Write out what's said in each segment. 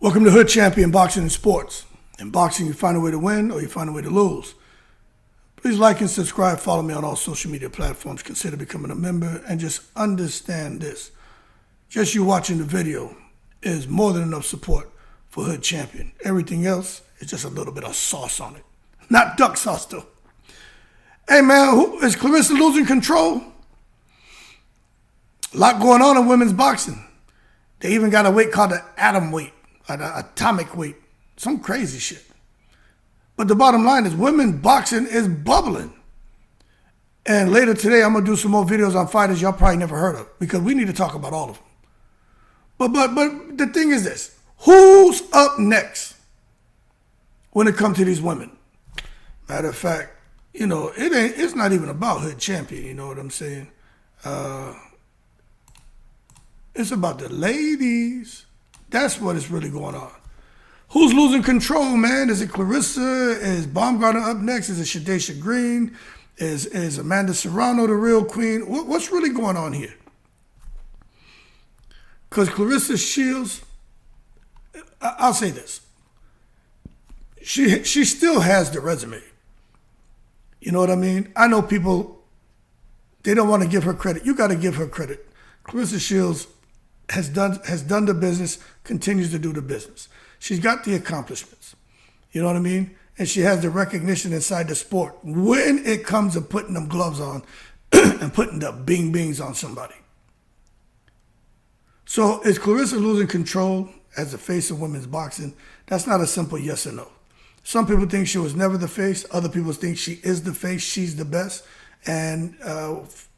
Welcome to Hood Champion Boxing and Sports. In boxing, you find a way to win or you find a way to lose. Please like and subscribe. Follow me on all social media platforms. Consider becoming a member and just understand this. Just you watching the video is more than enough support for Hood Champion. Everything else is just a little bit of sauce on it. Not duck sauce, though. Hey, man, is Claressa losing control? A lot going on in women's boxing. They even got a weight called the atom weight, or the atomic weight. Some crazy shit. But the bottom line is women's boxing is bubbling. And later today, I'm going to do some more videos on fighters y'all probably never heard of, because we need to talk about all of them. But the thing is this. Who's up next when it comes to these women? Matter of fact, you know, it's not even about Hood Champion, you know what I'm saying? It's about the ladies. That's what is really going on. Who's losing control, man? Is it Claressa? Is Baumgardner up next? Is it Shadasia Green? Is Amanda Serrano the real queen? What's really going on here? Because Claressa Shields, I'll say this. She still has the resume. You know what I mean? I know people, they don't want to give her credit. You got to give her credit. Claressa Shields has done the business, continues to do the business. She's got the accomplishments. You know what I mean? And she has the recognition inside the sport when it comes to putting them gloves on and putting the bing bings on somebody. So is Claressa losing control as the face of women's boxing? That's not a simple yes or no. Some people think she was never the face. Other people think she is the face. She's the best. And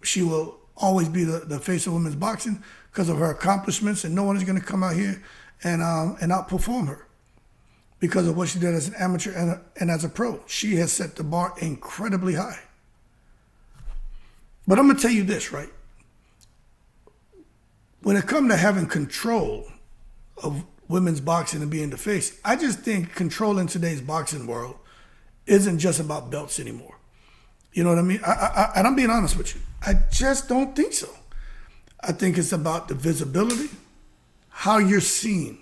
she will always be the face of women's boxing because of her accomplishments. And no one is going to come out here and outperform her because of what she did as an amateur and as a pro. She has set the bar incredibly high. But I'm going to tell you this, right? When it comes to having control of women's boxing and being the face, I just think control in today's boxing world isn't just about belts anymore. You know what I mean? And I'm being honest with you. I just don't think so. I think it's about the visibility, how you're seen.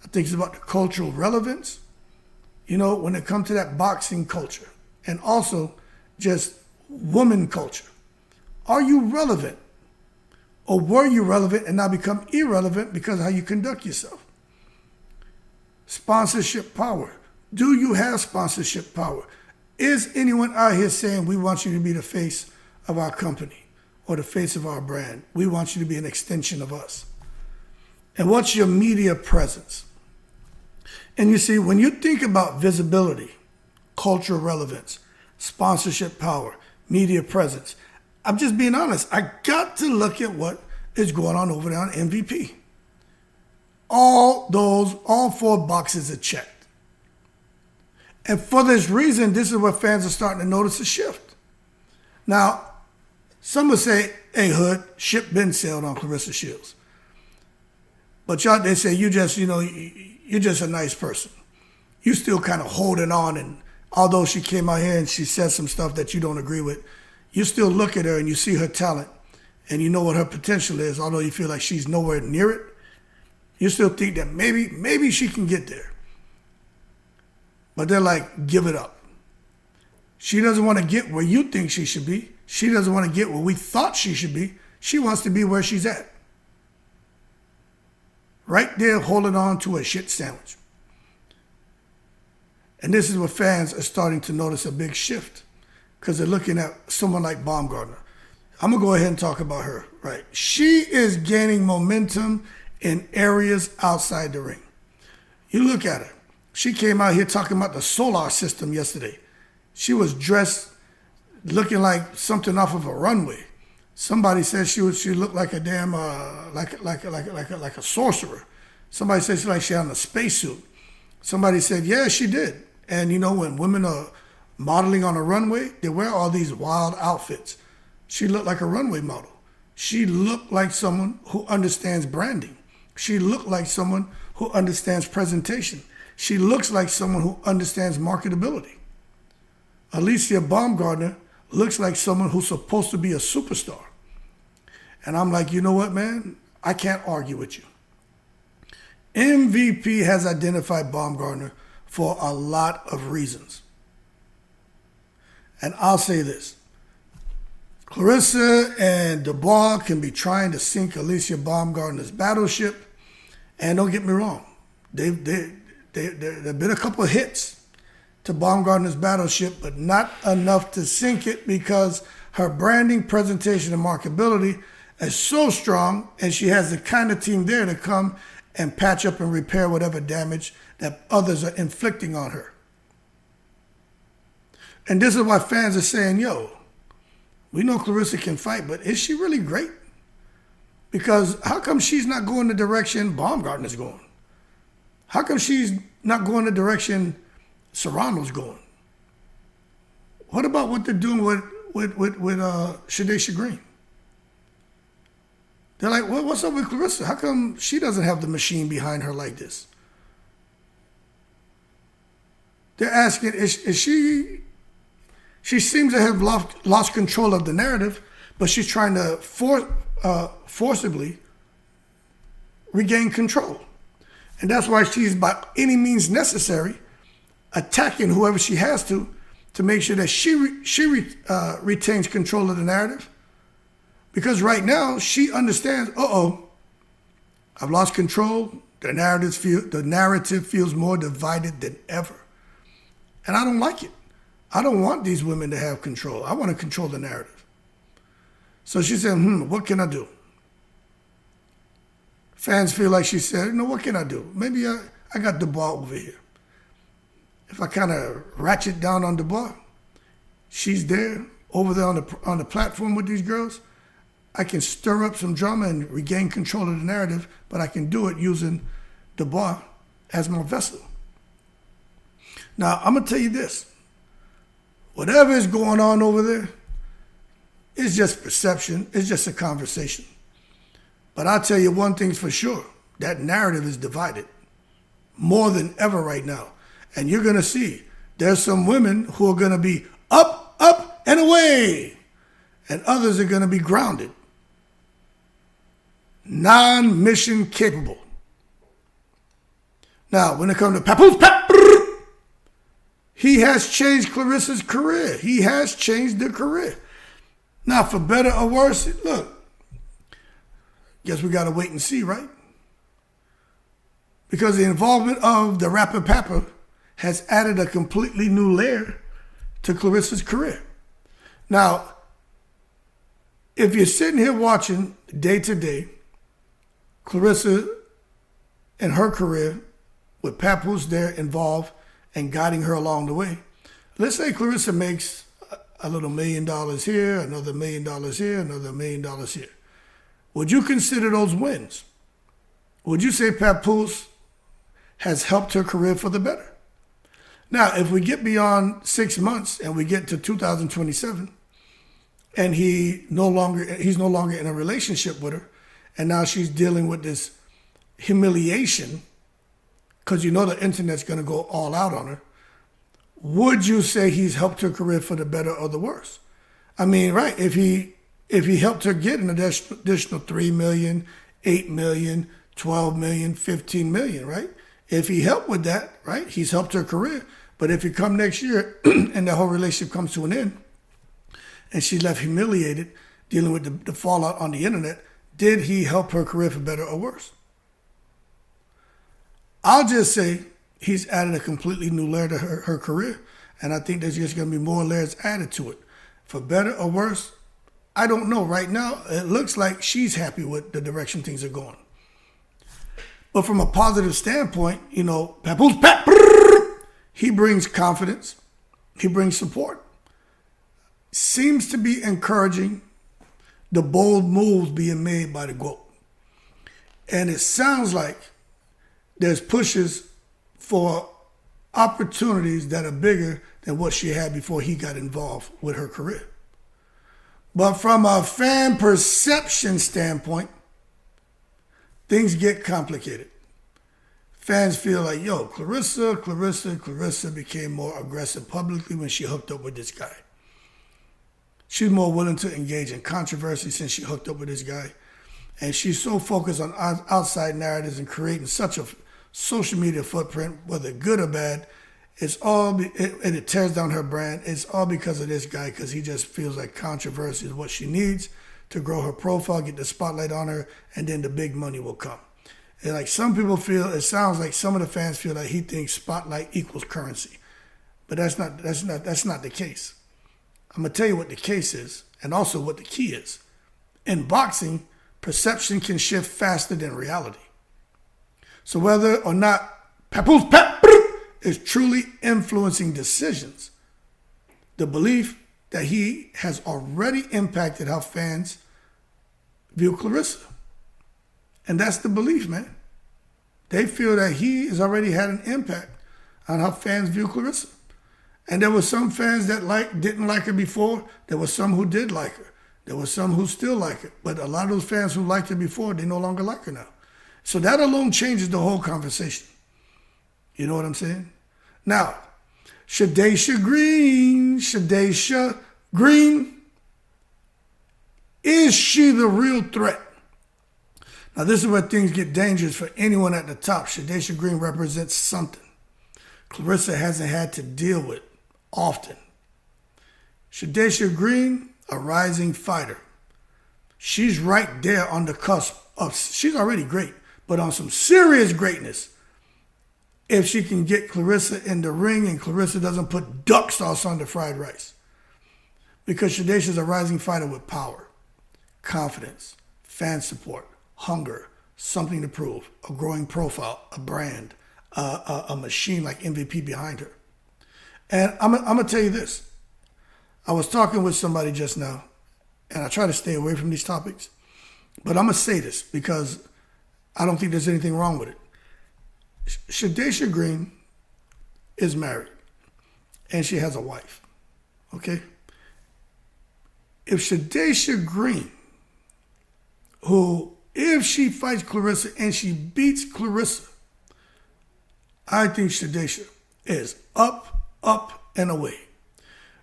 I think it's about the cultural relevance, you know, when it comes to that boxing culture. And also just woman culture. Are you relevant? Or were you relevant and now become irrelevant because of how you conduct yourself? Sponsorship power. Do you have sponsorship power? Is anyone out here saying, we want you to be the face of our company or the face of our brand? We want you to be an extension of us. And what's your media presence? And you see, when you think about visibility, cultural relevance, sponsorship power, media presence, I'm just being honest. I got to look at what is going on over there on MVP. All four boxes are checked. And for this reason, this is where fans are starting to notice a shift. Now, some would say, hey, Hood, ship been sailed on Claressa Shields. But y'all, they say, you just, you know, you're just a nice person. You still kind of holding on. And although she came out here and she said some stuff that you don't agree with, you still look at her and you see her talent and you know what her potential is, although you feel like she's nowhere near it. You still think that maybe she can get there. But they're like, give it up. She doesn't want to get where you think she should be. She doesn't want to get where we thought she should be. She wants to be where she's at. Right there holding on to a shit sandwich. And this is where fans are starting to notice a big shift because they're looking at someone like Baumgardner. I'm going to go ahead and talk about her, right? She is gaining momentum in areas outside the ring. You look at her. She came out here talking about the solar system yesterday. She was dressed looking like something off of a runway. Somebody said she looked like a damn like a sorcerer. Somebody said she had on a spacesuit. Somebody said, yeah, she did. And you know, when women are modeling on a runway, they wear all these wild outfits. She looked like a runway model. She looked like someone who understands branding. She looked like someone who understands presentation. She looks like someone who understands marketability. Alycia Baumgardner looks like someone who's supposed to be a superstar. And I'm like, you know what, man? I can't argue with you. MVP has identified Baumgardner for a lot of reasons. And I'll say this. Claressa and Dubois can be trying to sink Alycia Baumgardner's battleship. And don't get me wrong, there have been a couple of hits to Baumgardner's battleship, but not enough to sink it because her branding, presentation, and marketability is so strong, and she has the kind of team there to come and patch up and repair whatever damage that others are inflicting on her. And this is why fans are saying, yo, we know Claressa can fight, but is she really great? Because how come she's not going the direction Baumgardner's going? How come she's not going the direction Serrano's going? What about what they're doing with Shadasia Green? They're like, well, what's up with Claressa? How come she doesn't have the machine behind her like this? They're asking, is she... She seems to have lost control of the narrative, but she's trying to forcibly regain control. And that's why she's, by any means necessary, attacking whoever she has to make sure that she retains control of the narrative. Because right now, she understands, I've lost control. The narrative feels more divided than ever. And I don't like it. I don't want these women to have control. I want to control the narrative. So she said, what can I do? Fans feel like she said, what can I do? Maybe I got Dubois over here. If I kind of ratchet down on Dubois, she's there, over there on the platform with these girls. I can stir up some drama and regain control of the narrative, but I can do it using Dubois as my vessel. Now, I'm going to tell you this. Whatever is going on over there, it's just perception. It's just a conversation. But I'll tell you one thing's for sure. That narrative is divided more than ever right now. And you're going to see there's some women who are going to be up, up, and away. And others are going to be grounded. Non-mission capable. Now, when it comes to Papoose, he has changed Claressa's career. He has changed the career. Now, for better or worse, look, guess we got to wait and see, right? Because the involvement of the rapper Papa has added a completely new layer to Claressa's career. Now, if you're sitting here watching day to day, Claressa and her career with Papoose there involved and guiding her along the way. Let's say Claressa makes a little $1 million here, another $1 million here, another $1 million here. Would you consider those wins? Would you say Papoose has helped her career for the better? Now, if we get beyond 6 months and we get to 2027 and he's no longer in a relationship with her, and now she's dealing with this humiliation because you know the internet's going to go all out on her, would you say he's helped her career for the better or the worse? I mean, right, if he helped her get an additional $3 million, $8 million, $12 million, $15 million, right? If he helped with that, right, he's helped her career. But if it come next year and the whole relationship comes to an end and she's left humiliated dealing with the fallout on the internet, did he help her career for better or worse? I'll just say he's added a completely new layer to her career, and I think there's just going to be more layers added to it. For better or worse, I don't know. Right now, it looks like she's happy with the direction things are going. But from a positive standpoint, Papoose, he brings confidence. He brings support. Seems to be encouraging the bold moves being made by the GOAT. And it sounds like there's pushes for opportunities that are bigger than what she had before he got involved with her career. But from a fan perception standpoint, things get complicated. Fans feel like, Claressa became more aggressive publicly when she hooked up with this guy. She's more willing to engage in controversy since she hooked up with this guy. And she's so focused on outside narratives and creating such social media footprint, whether good or bad, and it tears down her brand. It's all because of this guy, because he just feels like controversy is what she needs to grow her profile, get the spotlight on her, and then the big money will come. And like some people feel, it sounds like some of the fans feel like he thinks spotlight equals currency, but that's not the case. I'm gonna tell you what the case is, and also what the key is. In boxing, perception can shift faster than reality. So whether or not Papoose is truly influencing decisions, the belief that he has already impacted how fans view Claressa. And that's the belief, man. They feel that he has already had an impact on how fans view Claressa. And there were some fans that didn't like her before. There were some who did like her. There were some who still like her. But a lot of those fans who liked her before, they no longer like her now. So that alone changes the whole conversation. You know what I'm saying? Now, Shadasia Green, is she the real threat? Now, this is where things get dangerous for anyone at the top. Shadasia Green represents something Claressa hasn't had to deal with often. Shadasia Green, a rising fighter. She's right there on the cusp of, she's already great, but on some serious greatness. If she can get Claressa in the ring and Claressa doesn't put duck sauce on the fried rice. Because Shadasia's a rising fighter with power, confidence, fan support, hunger, something to prove, a growing profile, a brand, a machine like MVP behind her. And I'm going to tell you this. I was talking with somebody just now, and I try to stay away from these topics, but I'm going to say this because I don't think there's anything wrong with it. Shadasia Green is married, and she has a wife, okay? If Shadasia Green, if she fights Claressa and she beats Claressa, I think Shadasia is up, and away.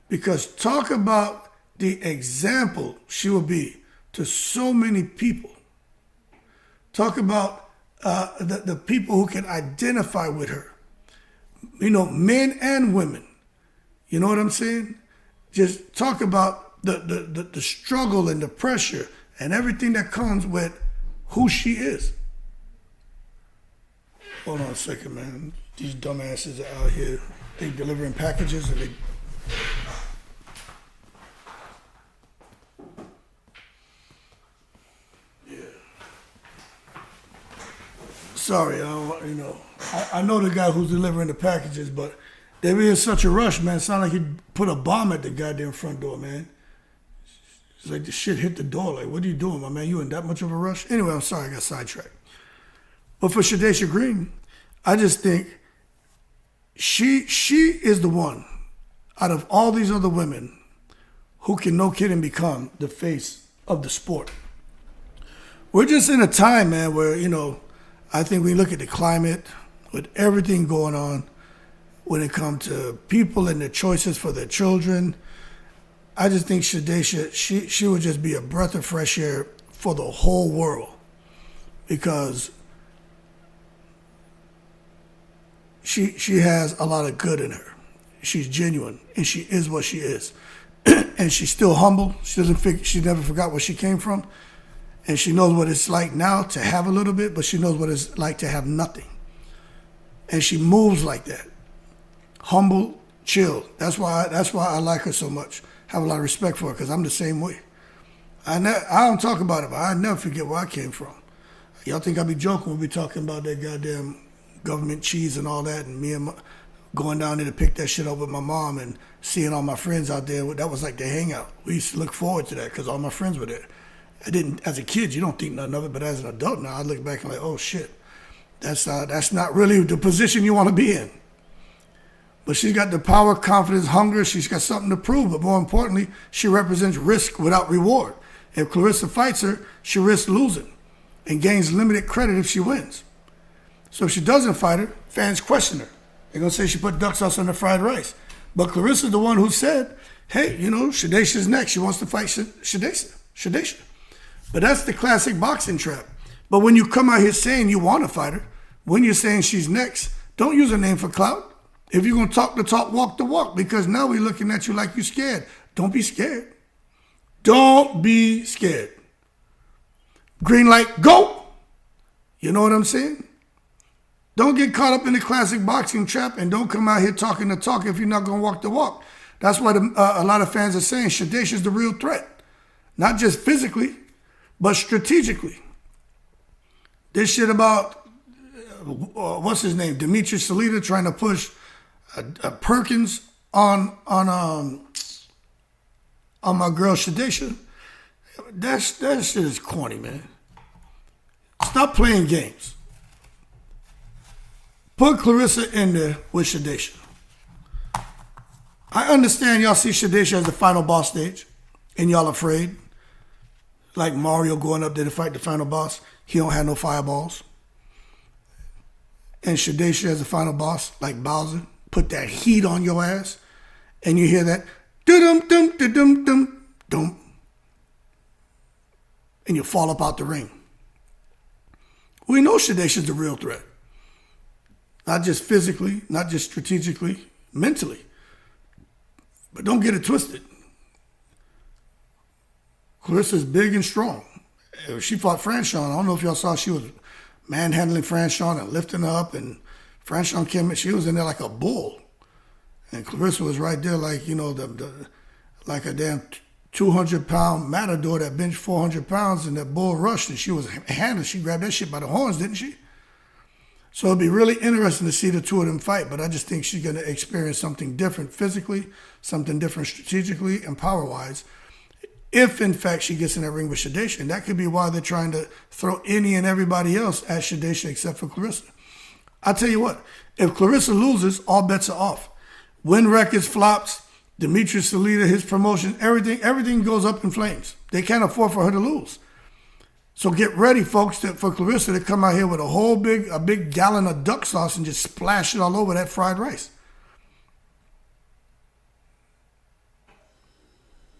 Because talk about the example she will be to so many people. Talk about the people who can identify with her. You know, men and women. You know what I'm saying? Just talk about the struggle and the pressure and everything that comes with who she is. Hold on a second, man. These dumbasses are out here. They delivering packages and they... Sorry, I know the guy who's delivering the packages, but they were in such a rush, man. It sounded like he put a bomb at the goddamn front door, man. It's like the shit hit the door. Like, what are you doing, my man? You in that much of a rush? Anyway, I'm sorry, I got sidetracked. But for Shadasia Green, I just think she is the one out of all these other women who can, no kidding, become the face of the sport. We're just in a time, man, where, I think we look at the climate with everything going on when it comes to people and their choices for their children. I just think Shadasia, she would just be a breath of fresh air for the whole world because she has a lot of good in her. She's genuine and she is what she is. And she's still humble. She never forgot where she came from. And she knows what it's like now to have a little bit, but she knows what it's like to have nothing. And she moves like that. Humble, chill. That's why I like her so much. Have a lot of respect for her because I'm the same way. I don't talk about it, but I never forget where I came from. Y'all think I be joking when we talking about that goddamn government cheese and all that, and me and going down there to pick that shit up with my mom and seeing all my friends out there. That was like the hangout. We used to look forward to that because all my friends were there. I didn't, as a kid, you don't think nothing of it, but as an adult now, I look back and like, oh shit, that's not really the position you want to be in. But she's got the power, confidence, hunger. She's got something to prove. But more importantly, she represents risk without reward. If Claressa fights her, she risks losing and gains limited credit if she wins. So if she doesn't fight her, fans question her. They're going to say she put duck sauce on the fried rice. But Claressa's the one who said, hey, Shadasia's next. She wants to fight Shadasia. But that's the classic boxing trap. But when you come out here saying you want to fight her, when you're saying she's next, don't use her name for clout. If you're going to talk the talk, walk the walk, because now we're looking at you like you're scared. Don't be scared. Don't be scared. Green light, go. You know what I'm saying? Don't get caught up in the classic boxing trap, and don't come out here talking the talk if you're not going to walk the walk. That's why a lot of fans are saying Shadasia is the real threat. Not just physically, but strategically. This shit about, what's his name, Demetrius Salita trying to push Perkins on my girl Shadasia. That shit is corny, man. Stop playing games. Put Claressa in there with Shadasia. I understand y'all see Shadasia as the final boss stage, and y'all afraid. Like Mario going up there to fight the final boss. He don't have no fireballs. And Shadasia as the final boss, like Bowser, put that heat on your ass, and you hear that dum dum dum dum dum, and you fall up out the ring. We know Shadasia's the real threat. Not just physically, not just strategically, mentally. But don't get it twisted. Claressa's big and strong. She fought Franchon. I don't know if y'all saw, she was manhandling Franchon and lifting her up, and Franchon came in, she was in there like a bull. And Claressa was right there like, you know, like a damn 200-pound matador that benched 400 pounds, and that bull rushed, and she was handling, she grabbed that shit by the horns, didn't she? So it'd be really interesting to see the two of them fight, but I just think she's going to experience something different physically, something different strategically and power-wise, if in fact she gets in that ring with Shadasia. And that could be why they're trying to throw any and everybody else at Shadasia except for Claressa. I'll tell you what, if Claressa loses, all bets are off. Win records, flops, Demetrius Salita, his promotion, everything goes up in flames. They can't afford for her to lose. So get ready, folks, for Claressa to come out here with a big gallon of duck sauce and just splash it all over that fried rice.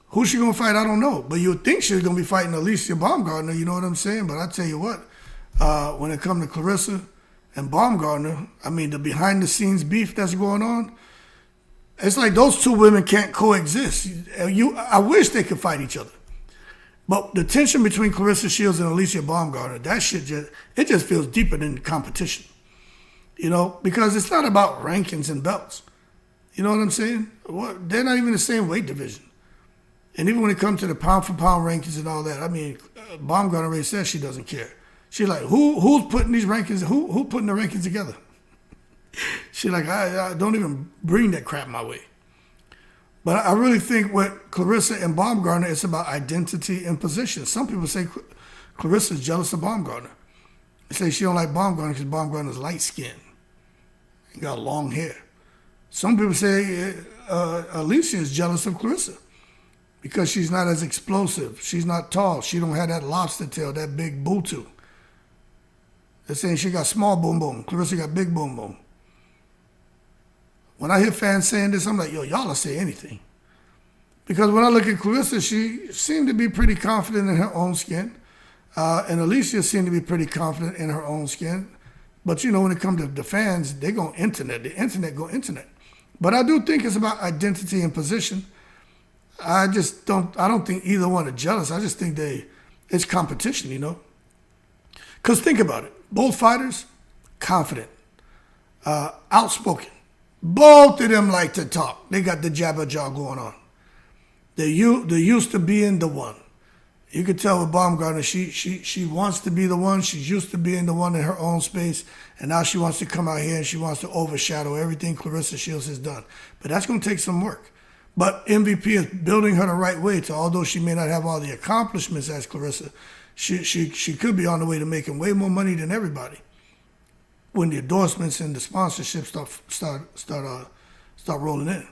Who's she going to fight? I don't know. But you would think she's going to be fighting Alycia Baumgardner, you know what I'm saying? But I tell you what, when it comes to Claressa and Baumgardner, I mean, the behind-the-scenes beef that's going on, it's like those two women can't coexist. I wish they could fight each other. But the tension between Claressa Shields and Alycia Baumgardner, that shit just feels deeper than competition. You know, because it's not about rankings and belts. You know what I'm saying? They're not even the same weight division. And even when it comes to the pound-for-pound rankings and all that, I mean, Baumgardner already says she doesn't care. She's like, who's putting these rankings, who putting the rankings together? She's like, I don't even bring that crap my way. But I really think with Claressa and Baumgardner, it's about identity and position. Some people say Claressa's jealous of Baumgardner. They say she don't like Baumgardner because Baumgardner's light-skinned. He got long hair. Some people say Alycia is jealous of Claressa because she's not as explosive. She's not tall. She don't have that lobster tail, that big butu. They're saying she got small boom boom. Claressa got big boom boom. When I hear fans saying this, I'm like, yo, y'all will say anything. Because when I look at Claressa, she seemed to be pretty confident in her own skin. And Alycia seemed to be pretty confident in her own skin. But, you know, when it comes to the fans, they go internet. The internet go internet. But I do think it's about identity and position. I don't think either one are jealous. I just think it's competition, you know. Because think about it. Both fighters, confident, outspoken. Both of them like to talk. They got the jabber jaw going on. They're used to being the one. You could tell with Baumgardner, she wants to be the one. She's used to being the one in her own space. And now she wants to come out here and she wants to overshadow everything Claressa Shields has done. But that's going to take some work. But MVP is building her the right way to, although she may not have all the accomplishments as Claressa, she could be on the way to making way more money than everybody when the endorsements and the sponsorships start rolling in.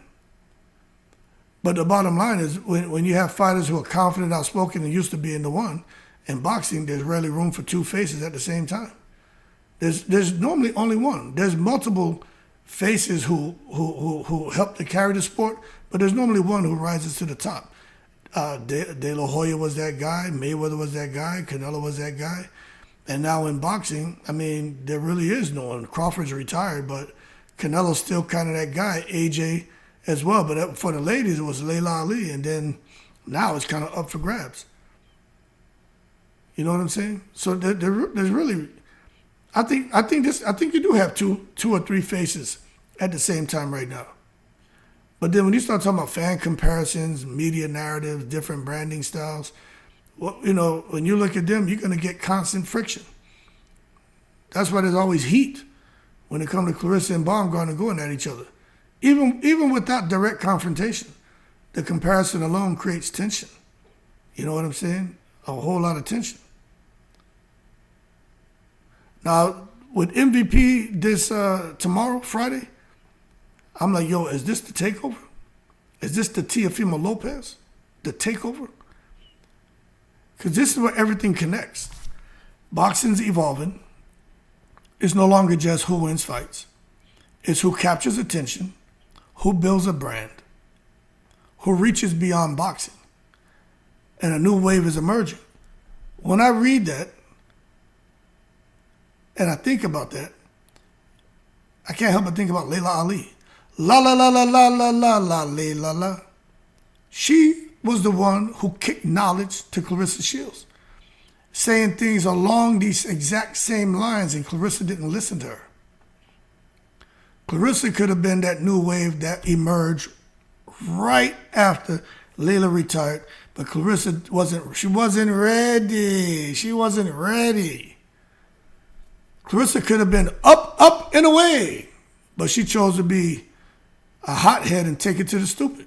But the bottom line is when you have fighters who are confident, outspoken, and used to being the one, in boxing, there's rarely room for two faces at the same time. There's normally only one. There's multiple faces who help to carry the sport, but there's normally one who rises to the top. De La Hoya was that guy. Mayweather was that guy. Canelo was that guy. And now in boxing, I mean, there really is no one. Crawford's retired, but Canelo's still kind of that guy. AJ as well. But for the ladies, it was Layla Ali. And then now it's kind of up for grabs. You know what I'm saying? So there's really, I think you do have two or three faces at the same time right now. But then when you start talking about fan comparisons, media narratives, different branding styles, well, you know, when you look at them, you're going to get constant friction. That's why there's always heat when it comes to Claressa and Baumgardner going at each other. Even without direct confrontation, the comparison alone creates tension. You know what I'm saying? A whole lot of tension. Now, with MVP this tomorrow, Friday, I'm like, yo, is this the takeover? Is this the Teofimo Lopez? The takeover? Because this is where everything connects. Boxing's evolving. It's no longer just who wins fights. It's who captures attention, who builds a brand, who reaches beyond boxing. And a new wave is emerging. When I read that, and I think about that, I can't help but think about Layla Ali. La la la la la la la la la la. She was the one who kicked knowledge to Claressa Shields, saying things along these exact same lines, and Claressa didn't listen to her. Claressa could have been that new wave that emerged right after Layla retired, but Claressa wasn't ready. She wasn't ready. Claressa could have been up and away, but she chose to be a hothead and take it to the stupid.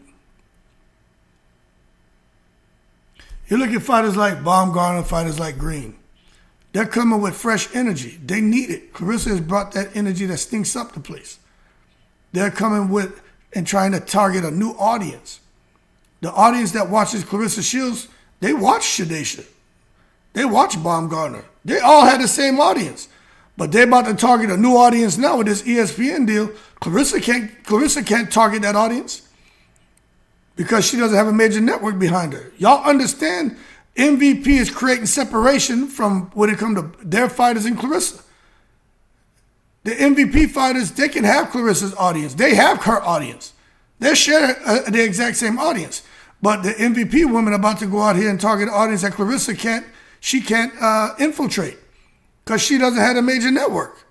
You look at fighters like Baumgardner, fighters like Green. They're coming with fresh energy. They need it. Claressa has brought that energy that stinks up the place. They're coming with and trying to target a new audience. The audience that watches Claressa Shields, they watch Shadasia. They watch Baumgardner. They all had the same audience. But they're about to target a new audience now with this ESPN deal. Claressa can't target that audience because she doesn't have a major network behind her. Y'all understand MVP is creating separation from when it comes to their fighters and Claressa. The MVP fighters, they can have Claressa's audience. They have her audience. They share the exact same audience. But the MVP women are about to go out here and target an audience that Claressa can't infiltrate because she doesn't have a major network.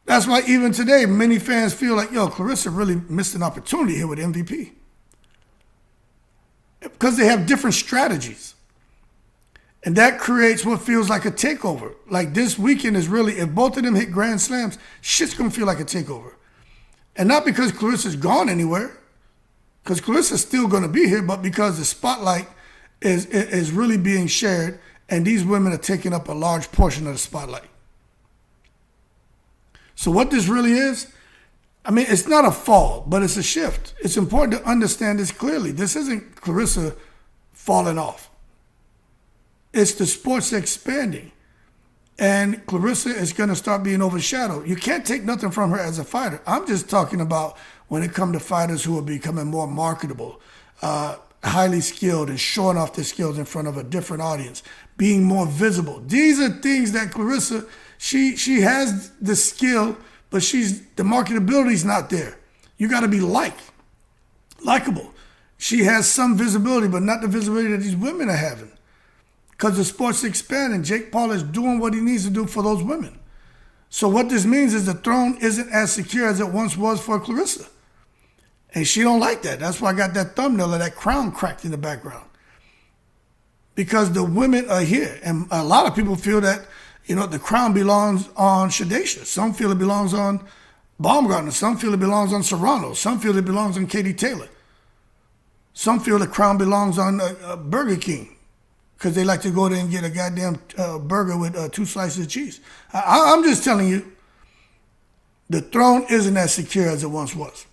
That's why even today, many fans feel like, yo, Claressa really missed an opportunity here with MVP. Because they have different strategies. And that creates what feels like a takeover. Like this weekend is really, if both of them hit grand slams, shit's going to feel like a takeover. And not because Claressa's gone anywhere, because Claressa's still going to be here, but because the spotlight is really being shared, and these women are taking up a large portion of the spotlight. So what this really is, I mean, it's not a fall, but it's a shift. It's important to understand this clearly. This isn't Claressa falling off. It's the sport's expanding. And Claressa is going to start being overshadowed. You can't take nothing from her as a fighter. I'm just talking about when it comes to fighters who are becoming more marketable, highly skilled and showing off their skills in front of a different audience, being more visible. These are things that Claressa, she has the skill, but the marketability is not there. You got to be likable. She has some visibility, but not the visibility that these women are having. Because the sport's expanding. Jake Paul is doing what he needs to do for those women. So what this means is the throne isn't as secure as it once was for Claressa. And she don't like that. That's why I got that thumbnail of that crown cracked in the background. Because the women are here. And a lot of people feel that, the crown belongs on Shadasia. Some feel it belongs on Baumgardner. Some feel it belongs on Serrano. Some feel it belongs on Katie Taylor. Some feel the crown belongs on Burger King, because they like to go there and get a goddamn burger with 2 slices of cheese. I'm just telling you, the throne isn't as secure as it once was.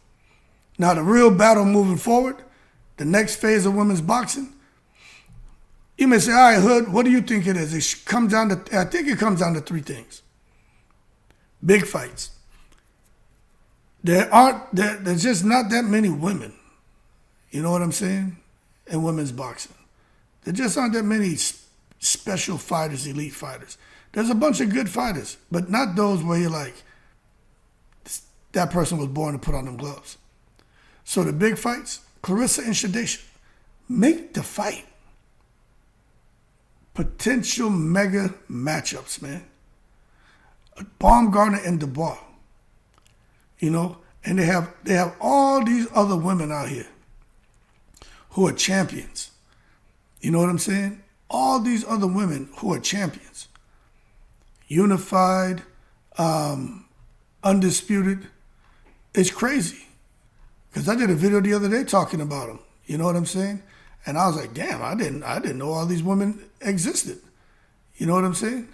Now, the real battle moving forward, the next phase of women's boxing, you may say, all right, Hood, what do you think it is? I think it comes down to 3 things. Big fights. There's just not that many women, you know what I'm saying, in women's boxing. There just aren't that many special fighters, elite fighters. There's a bunch of good fighters, but not those where you're like, that person was born to put on them gloves. So the big fights, Claressa and Shadasia, make the fight. Potential mega matchups, man. Baumgardner and Dubois. You know, and they have all these other women out here who are champions. You know what I'm saying? All these other women who are champions. Unified, undisputed. It's crazy. Because I did a video the other day talking about them. You know what I'm saying? And I was like, damn, I didn't know all these women existed. You know what I'm saying?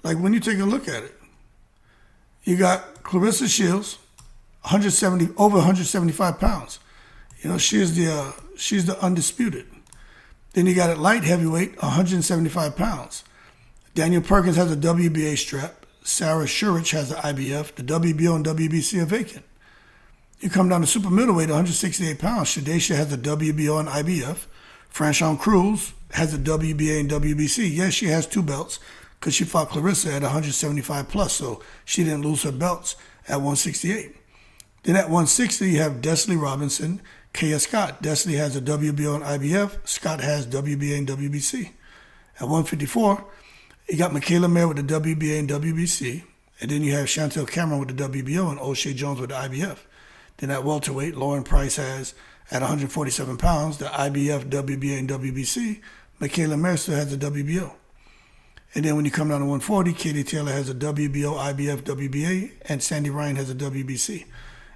Like when you take a look at it, you got Claressa Shields, over 175 pounds. You know, she's the undisputed. Then you got at light heavyweight, 175 pounds. Daniel Perkins has a WBA strap. Sarah Shurich has the IBF. The WBO and WBC are vacant. You come down to super middleweight, 168 pounds. Shadasia has the WBO and IBF. Franchon Cruz has the WBA and WBC. Yes, she has 2 belts because she fought Claressa at 175 plus, so she didn't lose her belts at 168. Then at 160, you have Desley Robinson, K.S. Scott. Desley has the WBO and IBF. Scott has WBA and WBC. At 154, you got Michaela Mayer with the WBA and WBC. And then you have Chantel Cameron with the WBO and O'Shea Jones with the IBF. Then at welterweight, Lauren Price has, at 147 pounds, the IBF, WBA, and WBC. Michaela Mayer still has the WBO. And then when you come down to 140, Katie Taylor has a WBO, IBF, WBA, and Sandy Ryan has a WBC.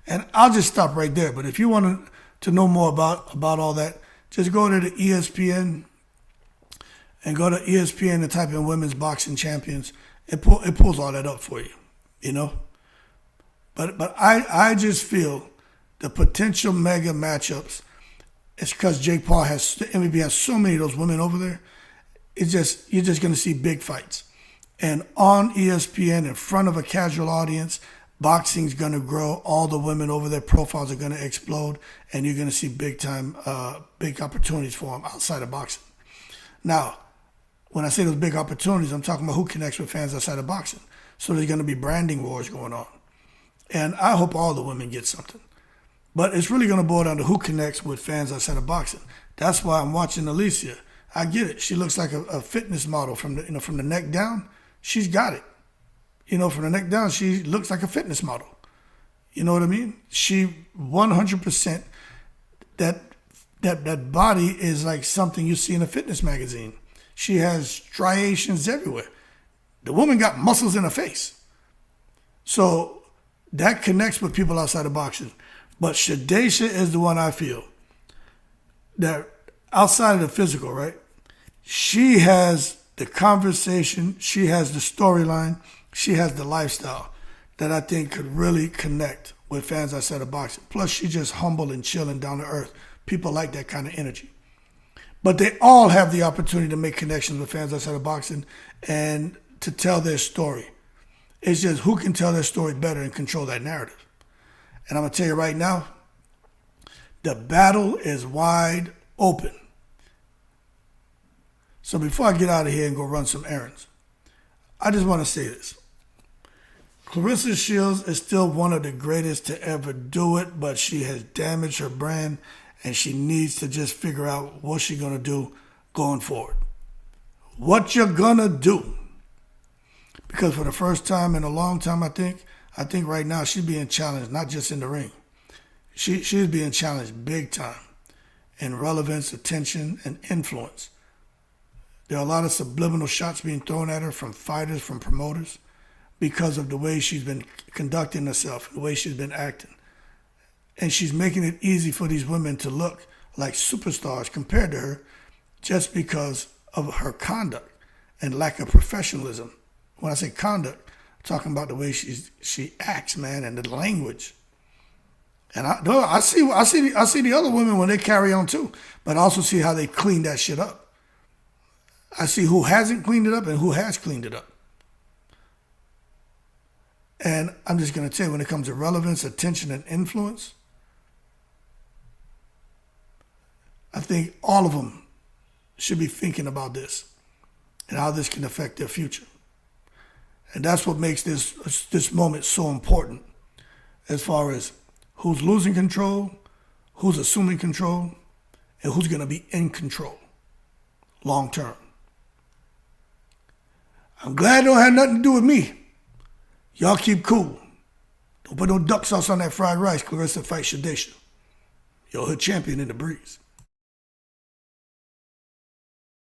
And I'll just stop right there. But if you want to know more about all that, just go to the ESPN and go to ESPN and type in women's boxing champions. It pulls all that up for you, you know. But I just feel the potential mega matchups, it's because Jake Paul has, the MVP has so many of those women over there. You're just going to see big fights. And on ESPN, in front of a casual audience, boxing's going to grow. All the women over there, profiles are going to explode. And you're going to see big opportunities for them outside of boxing. Now, when I say those big opportunities, I'm talking about who connects with fans outside of boxing. So there's going to be branding wars going on. And I hope all the women get something. But it's really going to boil down to who connects with fans outside of boxing. That's why I'm watching Alycia. I get it. She looks like a fitness model from the neck down. She's got it. You know, from the neck down, she looks like a fitness model. You know what I mean? She 100%, that body is like something you see in a fitness magazine. She has striations everywhere. The woman got muscles in her face. So that connects with people outside of boxing. But Shadasia is the one I feel that outside of the physical, right? She has the conversation, she has the storyline, she has the lifestyle that I think could really connect with fans outside of boxing. Plus, she's just humble and chill and down to earth. People like that kind of energy. But they all have the opportunity to make connections with fans outside of boxing and to tell their story. It's just who can tell their story better and control that narrative. And I'm going to tell you right now, the battle is wide open. So before I get out of here and go run some errands, I just want to say this. Claressa Shields is still one of the greatest to ever do it, but she has damaged her brand and she needs to just figure out what she's going to do going forward. What you're going to do. Because for the first time in a long time, I think right now she's being challenged, not just in the ring. She's being challenged big time in relevance, attention, and influence. There are a lot of subliminal shots being thrown at her from fighters, from promoters, because of the way she's been conducting herself, the way she's been acting. And she's making it easy for these women to look like superstars compared to her just because of her conduct and lack of professionalism. When I say conduct, I'm talking about the way she acts, man, and the language. And I see the other women when they carry on too, but I also see how they clean that shit up. I see who hasn't cleaned it up and who has cleaned it up. And I'm just going to tell you, when it comes to relevance, attention, and influence, I think all of them should be thinking about this. and how this can affect their future. And that's what makes this moment so important as far as who's losing control, who's assuming control, and who's going to be in control long term. I'm glad it don't have nothing to do with me. Y'all keep cool. Don't put no duck sauce on that fried rice. Claressa fight Shadasia. Your hood champion in the breeze.